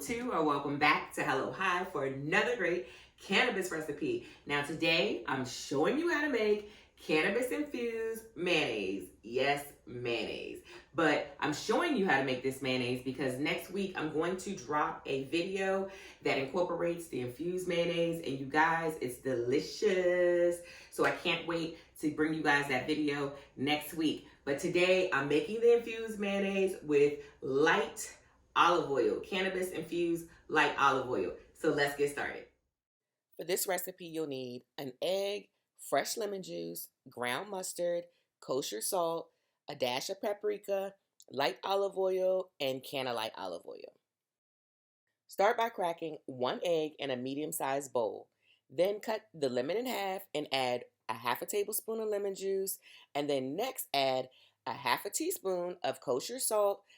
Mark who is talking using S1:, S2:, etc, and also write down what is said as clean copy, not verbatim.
S1: to or welcome back to Hello High for another great cannabis recipe. Now today I'm showing you how to make cannabis infused mayonnaise. Yes, mayonnaise. But I'm showing you how to make this mayonnaise because next week I'm going to drop a video that incorporates the infused mayonnaise, and you guys, it's delicious. So I can't wait to bring you guys that video next week. But today I'm making the infused mayonnaise with light olive oil, cannabis infused light olive oil. So let's get started. For this recipe, you'll need an egg, fresh lemon juice, ground mustard, kosher salt, a dash of paprika, light olive oil, and canna light olive oil. Start by cracking one egg in a medium-sized bowl. Then cut the lemon in half and add a half a tablespoon of lemon juice, and then next add a half a teaspoon of kosher salt,